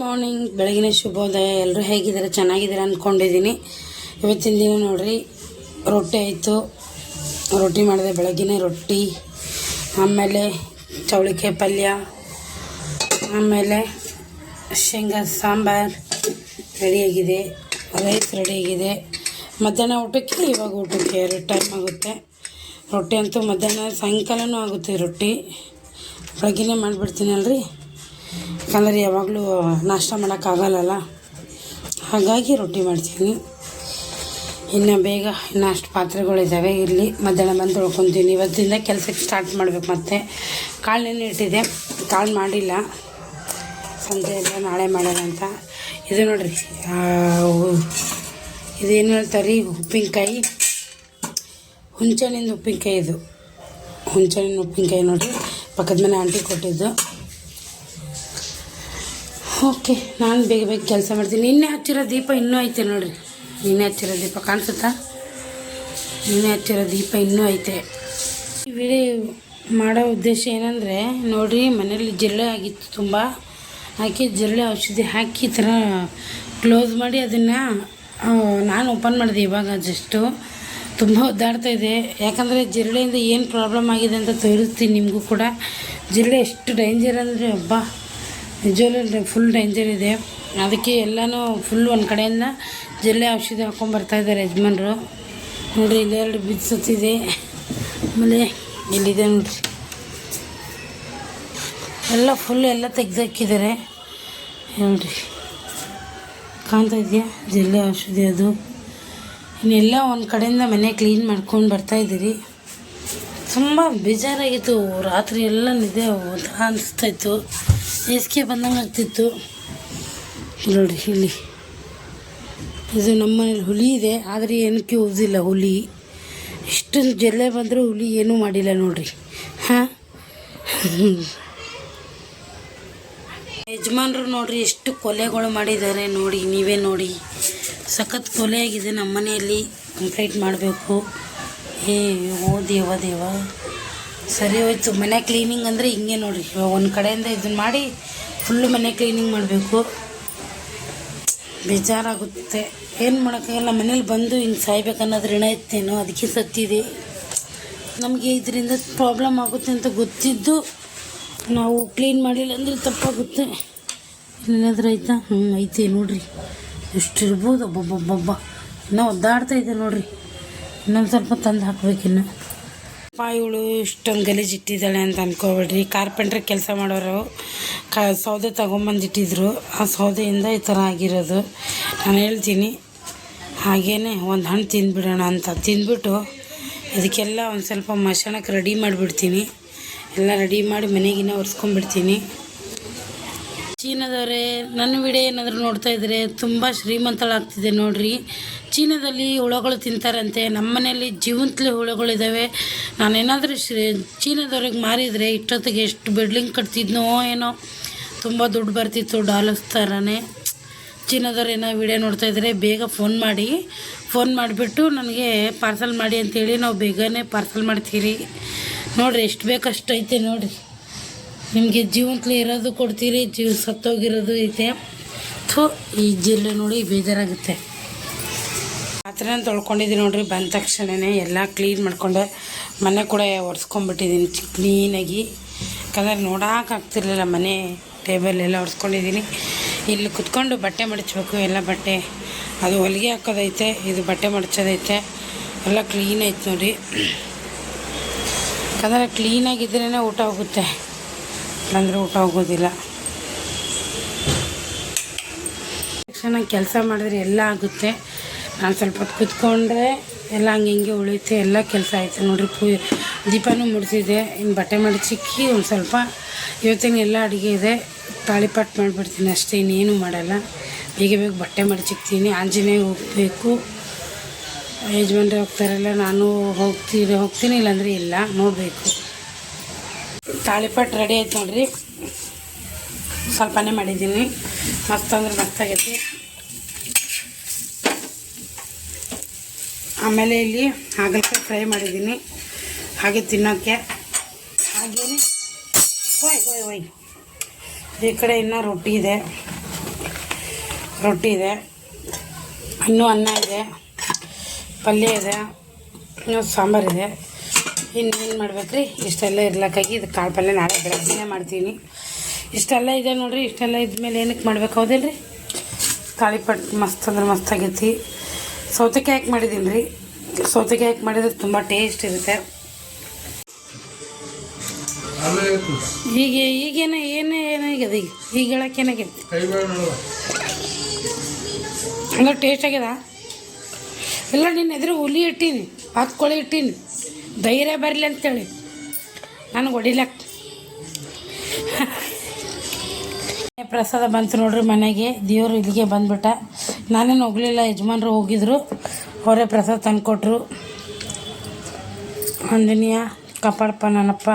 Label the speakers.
Speaker 1: Morning, ಬೆಳಗಿನ ಶುಭೋದಯ. ಎಲ್ಲರೂ ಹೇಗಿದ್ದಾರೆ? ಚೆನ್ನಾಗಿದ್ದಾರೆ ಅಂದ್ಕೊಂಡಿದ್ದೀನಿ. ಇವತ್ತಿನ ದಿನ ನೋಡ್ರಿ, ರೊಟ್ಟಿ ಆಯಿತು. ರೊಟ್ಟಿ ಮಾಡಿದೆ, ಬೆಳಗಿನ ರೊಟ್ಟಿ, ಆಮೇಲೆ ಚೌಳಿಕಾಯಿ ಪಲ್ಯ, ಆಮೇಲೆ ಶೇಂಗಾ ಸಾಂಬಾರು ರೆಡಿಯಾಗಿದೆ, ರೈಸ್ ರೆಡಿಯಾಗಿದೆ. ಮಧ್ಯಾಹ್ನ ಊಟಕ್ಕೆ, ಇವಾಗ ಊಟಕ್ಕೆ 2 ಟೈಮ್ ಆಗುತ್ತೆ. ರೊಟ್ಟಿ ಅಂತೂ ಮಧ್ಯಾಹ್ನ ಸಾಯಂಕಾಲನೂ ಆಗುತ್ತೆ. ರೊಟ್ಟಿ ಬೆಳಗ್ಗೆನೇ ಮಾಡಿಬಿಡ್ತೀನಲ್ರಿ, ಯಾಕಂದರೆ ಯಾವಾಗಲೂ ನಾಷ್ಟ ಮಾಡೋಕ್ಕಾಗಲ್ಲಲ್ಲ, ಹಾಗಾಗಿ ರೊಟ್ಟಿ ಮಾಡ್ತೀನಿ. ಇನ್ನು ಬೇಗ ಇನ್ನೂ ಅಷ್ಟು ಪಾತ್ರೆಗಳಿದ್ದಾವೆ. ಇಲ್ಲಿ ಮಧ್ಯಾಹ್ನ ಬಂದು ತೊಳ್ಕೊತೀನಿ. ಇವತ್ತಿಂದ ಕೆಲಸಕ್ಕೆ ಸ್ಟಾರ್ಟ್ ಮಾಡಬೇಕು. ಮತ್ತು ಕಾಳು ನೆನೆ ಇಟ್ಟಿದೆ, ಕಾಳು ಮಾಡಿಲ್ಲ, ಸಂಜೆ ಎಲ್ಲ ನಾಳೆ ಮಾಡೋಣ ಅಂತ. ಇದು ನೋಡಿರಿ, ಇದೇನು ಹೇಳ್ತಾರೆ, ಉಪ್ಪಿನಕಾಯಿ, ಹುಂಚೆಹಣ್ಣಿಂದು ಉಪ್ಪಿನಕಾಯಿ. ಇದು ಹುಂಚೆಹಣ್ಣಿನ ಉಪ್ಪಿನಕಾಯಿ ನೋಡಿರಿ, ಪಕ್ಕದ ಮನೆ ಆಂಟಿ ಕೊಟ್ಟಿದ್ದು. ಓಕೆ, ನಾನು ಬೇಗ ಬೇಗ ಕೆಲಸ ಮಾಡ್ತೀನಿ. ನಿನ್ನೆ ಹಚ್ಚಿರೋ ದೀಪ ಇನ್ನೂ ಐತೆ ನೋಡಿರಿ. ನಿನ್ನೆ ಹಚ್ಚಿರೋ ದೀಪ ಕಾಣಿಸುತ್ತಾ? ನಿನ್ನೆ ಹಚ್ಚಿರೋ ದೀಪ ಇನ್ನೂ ಐತೆ. ಈ ವಿಡಿಯೋ ಮಾಡೋ ಉದ್ದೇಶ ಏನಂದರೆ, ನೋಡಿರಿ, ಮನೇಲಿ ಜಿರಳೆ ಆಗಿತ್ತು ತುಂಬ. ಹಾಕಿ ಜಿರಳೆ ಔಷಧಿ ಹಾಕಿ ಈ ಥರ ಕ್ಲೋಸ್ ಮಾಡಿ ಅದನ್ನು ನಾನು ಓಪನ್ ಮಾಡಿದೆ ಇವಾಗ ಜಸ್ಟು. ತುಂಬ ಒದ್ದಾಡ್ತಾಯಿದೆ, ಯಾಕಂದರೆ ಜಿರಳೆಯಿಂದ ಏನು ಪ್ರಾಬ್ಲಮ್ ಆಗಿದೆ ಅಂತ ತೋರಿಸ್ತೀನಿ ನಿಮಗೂ ಕೂಡ. ಜಿರಳೆ ಎಷ್ಟು ಡೇಂಜರ್ ಅಂದರೆ ಹಬ್ಬ, ನಿಜವಲ್ಲೂ ಫುಲ್ ಡೇಂಜರ್ ಇದೆ. ಅದಕ್ಕೆ ಎಲ್ಲನೂ ಫುಲ್ ಒಂದು ಕಡೆಯಿಂದ ಜಿರಳೆ ಔಷಧಿ ಹಾಕ್ಕೊಂಬರ್ತಾಯಿದ್ದಾರೆ ಯಜಮಾನ್ರು. ನೋಡಿರಿ, ಇಲ್ಲಿ 2 ಬಿದ್ದಿದೆ, ಆಮೇಲೆ ಇಲ್ಲಿದೆ ನೋಡಿರಿ, ಎಲ್ಲ ಫುಲ್ ಎಲ್ಲ ತೆಗ್ದಾಕಿದ್ದಾರೆ ನೋಡಿರಿ. ಕಾಣ್ತಾ ಇದೆಯಾ ಜಿರಳೆ ಔಷಧಿ? ಅದು ಇನ್ನೆಲ್ಲ ಒಂದು ಕಡೆಯಿಂದ ಮನೆ ಕ್ಲೀನ್ ಮಾಡ್ಕೊಂಡು ಬರ್ತಾಯಿದ್ದೀರಿ. ತುಂಬ ಬೇಜಾರಾಗಿತ್ತು, ರಾತ್ರಿ ಎಲ್ಲ ನಿದ್ದೆ ಒಂಥರ ಅನಿಸ್ತಾಯಿತ್ತು, ಬೇಸಿಗೆ ಬಂದಂಗೆ ಆಗ್ತಿತ್ತು. ನೋಡಿ ಇಲ್ಲಿ, ಇದು ನಮ್ಮ ಮನೇಲಿ ಹುಲಿ ಇದೆ, ಆದರೆ ಏನಕ್ಕೆ ಯೂಸಿಲ್ಲ ಹುಲಿ. ಇಷ್ಟೊಂದು ಜಿರಳೆ ಬಂದರೂ ಹುಲಿ ಏನೂ ಮಾಡಿಲ್ಲ ನೋಡಿರಿ. ಹಾಂ, ಯಜಮಾನ್ರು ನೋಡಿರಿ ಎಷ್ಟು ಕೊಲೆಗಳು ಮಾಡಿದ್ದಾರೆ ನೋಡಿ, ನೀವೇ ನೋಡಿ. ಸಖತ್ ಕೊಲೆ ಆಗಿದೆ ನಮ್ಮ ಮನೆಯಲ್ಲಿ. ಕಂಪ್ಲೀಟ್ ಮಾಡಬೇಕು. ಓ ದೇವ, ಸರಿ ಹೋಯ್ತು. ಮನೆ ಕ್ಲೀನಿಂಗ್ ಅಂದರೆ ಹಿಂಗೆ ನೋಡಿರಿ, ಒಂದು ಕಡೆಯಿಂದ ಇದನ್ನು ಮಾಡಿ ಫುಲ್ಲು ಮನೆ ಕ್ಲೀನಿಂಗ್ ಮಾಡಬೇಕು. ಬೇಜಾರಾಗುತ್ತೆ, ಏನು ಮಾಡೋಕ್ಕಾಗಲ್ಲ. ಮನೇಲಿ ಬಂದು ಹಿಂಗೆ ಸಾಯ್ಬೇಕನ್ನೋದು ಋಣ ಇತ್ತೇನೋ, ಅದಕ್ಕೆ ಸತ್ತಿದೆ. ನಮಗೆ ಇದರಿಂದ ಪ್ರಾಬ್ಲಮ್ ಆಗುತ್ತೆ ಅಂತ ಗೊತ್ತಿದ್ದು ನಾವು ಕ್ಲೀನ್ ಮಾಡಿಲ್ಲ ಅಂದರೆ ತಪ್ಪಾಗುತ್ತೆ. ಏನಾದರೂ ಆಯ್ತಾ? ಐತೆ ನೋಡಿರಿ, ಎಷ್ಟಿರ್ಬೋದು. ಒಬ್ಬೊಬ್ಬೊಬ್ಬ ಇನ್ನೂ ಒದ್ದಾಡ್ತಾ ಇದೆ ನೋಡಿರಿ. ಇನ್ನೊಂದು ಸ್ವಲ್ಪ ತಂದು ಹಾಕ್ಬೇಕಿನ್ನು. ಇವಳು ಇಷ್ಟೊಂದು ಗಲೀಜಿಟ್ಟಿದ್ದಾಳೆ ಅಂತ ಅಂದ್ಕೊಬೇಡ್ರಿ. ಕಾರ್ಪೆಂಟ್ರ್ ಕೆಲಸ ಮಾಡೋರು ಸೌದೆ ತೊಗೊಂಬಂದಿಟ್ಟಿದ್ರು, ಆ ಸೌದೆಯಿಂದ ಈ ಥರ ಆಗಿರೋದು. ನಾನು ಹೇಳ್ತೀನಿ, ಹಾಗೇ ಒಂದು ಹಣ್ಣು ತಿಂದುಬಿಡೋಣ ಅಂತ ತಿಂದ್ಬಿಟ್ಟು ಇದಕ್ಕೆಲ್ಲ ಒಂದು ಸ್ವಲ್ಪ ಮಶಾಣಕ್ಕೆ ರೆಡಿ ಮಾಡಿಬಿಡ್ತೀನಿ. ಎಲ್ಲ ರೆಡಿ ಮಾಡಿ ಮನೆಗಿನ್ನ ಒರೆಸ್ಕೊಂಡ್ಬಿಡ್ತೀನಿ. ಚೀನಾದವರೇ, ನನ್ನ ವಿಡಿಯೋ ಏನಾದರೂ ನೋಡ್ತಾಯಿದ್ರೆ ತುಂಬ ಶ್ರೀಮಂತಳಾಗ್ತಿದೆ ನೋಡಿರಿ. ಚೀನಾದಲ್ಲಿ ಹುಳುಗಳು ತಿಂತಾರಂತೆ, ನಮ್ಮ ಮನೆಯಲ್ಲಿ ಜೀವಂತಲೇ ಹುಳುಗಳಿದ್ದಾವೆ. ನಾನೇನಾದರೂ ಚೀನಾದವ್ರಿಗೆ ಮಾರಿದರೆ ಇಷ್ಟೊತ್ತಿಗೆ ಎಷ್ಟು ಬಿಲ್ಡಿಂಗ್ ಕಟ್ತಿದ್ನೋ ಏನೋ, ತುಂಬ ದುಡ್ಡು ಬರ್ತಿತ್ತು ಡಾಲರ್ಸ್ ಥರನೇ. ಚೀನಾದವ್ರು ಏನೋ ವಿಡಿಯೋ ನೋಡ್ತಾಯಿದ್ರೆ ಬೇಗ ಫೋನ್ ಮಾಡಿಬಿಟ್ಟು ನನಗೆ ಪಾರ್ಸಲ್ ಮಾಡಿ ಅಂತೇಳಿ ನಾವು ಬೇಗನೆ ಪಾರ್ಸಲ್ ಮಾಡ್ತೀರಿ. ನೋಡಿರಿ, ಎಷ್ಟು ಬೇಕಷ್ಟು ಐತೆ ನೋಡಿರಿ. ನಿಮಗೆ ಜೀವಂತಲೇ ಇರೋದು ಕೊಡ್ತೀರಿ, ಸತ್ತೋಗಿರೋದು ಐತೆ. ಈ ಜಿರಳೆ ನೋಡಿ ಬೇಜಾರಾಗುತ್ತೆ. ಪಾತ್ರೆನ ತೊಳ್ಕೊಂಡಿದ್ದೀನಿ ನೋಡಿರಿ. ಬಂದ ತಕ್ಷಣವೇ ಎಲ್ಲ ಕ್ಲೀನ್ ಮಾಡಿಕೊಂಡೆ. ಮನೆ ಕೂಡ ಒರೆಸ್ಕೊಂಡ್ಬಿಟ್ಟಿದ್ದೀನಿ ಕ್ಲೀನಾಗಿ, ಯಾಕಂದರೆ ನೋಡೋಕ್ಕಾಗ್ತಿರ್ಲಿಲ್ಲ. ಮನೆ ಟೇಬಲ್ ಎಲ್ಲ ಒರೆಸ್ಕೊಂಡಿದ್ದೀನಿ. ಇಲ್ಲಿ ಕುತ್ಕೊಂಡು ಬಟ್ಟೆ ಮಡಚಬೇಕು. ಎಲ್ಲ ಬಟ್ಟೆ ಅದು ಹೊಲಿಗೆ ಹಾಕೋದೈತೆ, ಇದು ಬಟ್ಟೆ ಮಡಚೋದೈತೆ. ಎಲ್ಲ ಕ್ಲೀನ್ ಐತೆ ನೋಡಿ. ಯಾಕಂದರೆ ಕ್ಲೀನಾಗಿದ್ರೇ ಊಟ ಹೋಗುತ್ತೆ, ಇಲ್ಲಾಂದರೆ ಊಟ ಹೋಗೋದಿಲ್ಲ. ಚೆನ್ನಾಗಿ ಕೆಲಸ ಮಾಡಿದ್ರೆ ಎಲ್ಲ ಆಗುತ್ತೆ. ನಾನು ಸ್ವಲ್ಪ ಹೊತ್ತು ಕೂತ್ಕೊಂಡ್ರೆ ಎಲ್ಲ ಹಂಗೆ ಉಳಿಯುತ್ತೆ. ಎಲ್ಲ ಕೆಲಸ ಆಯಿತು ನೋಡಿರಿ. ದೀಪನೂ ಮುಡಿಸಿದೆ, ಇನ್ನು ಬಟ್ಟೆ ಮಡಚಿಕ್ಕಿ ಒಂದು ಸ್ವಲ್ಪ ಇವತ್ತಿನ ಎಲ್ಲ ಅಡುಗೆ ಇದೆ. ತಾಳಿಪಟ್ಟು ಮಾಡಿಬಿಡ್ತೀನಿ ಅಷ್ಟೇ, ಇನ್ನೇನು ಮಾಡಲ್ಲ. ಬೇಗ ಬಟ್ಟೆ ಮಡಚಿಕ್ತೀನಿ. ಆಂಜನೇಯ ಹೋಗಬೇಕು, ಯಜಮಾನ್ರೆ ಹೋಗ್ತಾರಲ್ಲ, ನಾನು ಹೋಗ್ತೀನಿ, ಇಲ್ಲಾಂದರೆ ಇಲ್ಲ, ನೋಡಬೇಕು. ತಾಳಿಪಟ್ಟು ರೆಡಿ ಆಯ್ತು ನೋಡಿರಿ. ಸ್ವಲ್ಪನೇ ಮಾಡಿದ್ದೀನಿ, ಮಸ್ತ್ ಅಂದ್ರೆ ಮಸ್ತಾಗೈತಿ. ಆಮೇಲೆ ಇಲ್ಲಿ ಹಾಗಲಕಾಯಿ ಫ್ರೈ ಮಾಡಿದ್ದೀನಿ, ಹಾಗೆ ತಿನ್ನೋಕ್ಕೆ. ಹಾಗೇ ಈ ಕಡೆ ಇನ್ನೂ ರೊಟ್ಟಿ ಇದೆ. ರೊಟ್ಟಿ ಇದೆ, ಇನ್ನೂ ಅನ್ನ ಇದೆ, ಪಲ್ಯ ಇದೆ, ಇನ್ನೂ ಸಾಂಬಾರಿದೆ. ಇನ್ನೇನು ಮಾಡ್ಬೇಕ್ರಿ? ಇಷ್ಟೆಲ್ಲ ಇರ್ಲಕ್ಕಾಗಿ ಇದು ಕಾಳು ಪಲ್ಯ ನಾಳೆ ಬೆಳಗ್ಗೆನೇ ಮಾಡ್ತೀನಿ. ಇಷ್ಟೆಲ್ಲ ಇದೆ ನೋಡಿರಿ. ಇಷ್ಟೆಲ್ಲ ಇದ್ಮೇಲೆ ಏನಕ್ಕೆ ಮಾಡ್ಬೇಕು ಹೌದಿಲ್ಲ ರೀ? ತಾಳಿಪಟ್ಟು ಮಸ್ತ್ ಅಂದ್ರೆ ಮಸ್ತ್ ಆಗೈತಿ. ಸೌತೆಕಾಯಿ ಹಾಕಿ ಮಾಡಿದ್ದೀನಿ ರೀ. ಸೌತೆಕಾಯಿ ಹಾಕಿ ಮಾಡಿದ್ರೆ ತುಂಬ ಟೇಸ್ಟ್ ಇರುತ್ತೆ. ಈಗೇನು ಏನಾಗ್ಯದ ಈಗ ಹೇಳಕ್ಕೆ ಏನಾಗೈತಿ? ಅಂದ್ರೆ ಟೇಸ್ಟ್ ಆಗ್ಯದ? ಎಲ್ಲ ನಿನ್ನ ಎದುರು ಹುಲಿ ಇಟ್ಟೀನಿ, ಹಾಕ್ಕೊಳ್ಳಿ ಇಟ್ಟೀನಿ, ಧೈರ್ಯ ಬರಲಿ ಅಂತೇಳಿ ನನಗೆ ಹೊಡಿಲಕ್ಕ. ಪ್ರಸಾದ ಬಂತು ನೋಡ್ರಿ ಮನೆಗೆ. ದೇವರು ಇಲ್ಲಿಗೆ ಬಂದ್ಬಿಟ್ಟ. ನಾನೇನು ಹೋಗಲಿಲ್ಲ, ಯಜಮಾನ್ರು ಹೋಗಿದ್ರು. ಅವರೇ ಪ್ರಸಾದ ತಂದುಕೊಟ್ರು. ಆಂಜನೇಯ ಕಾಪಾಡಪ್ಪ ನನ್ನಪ್ಪ.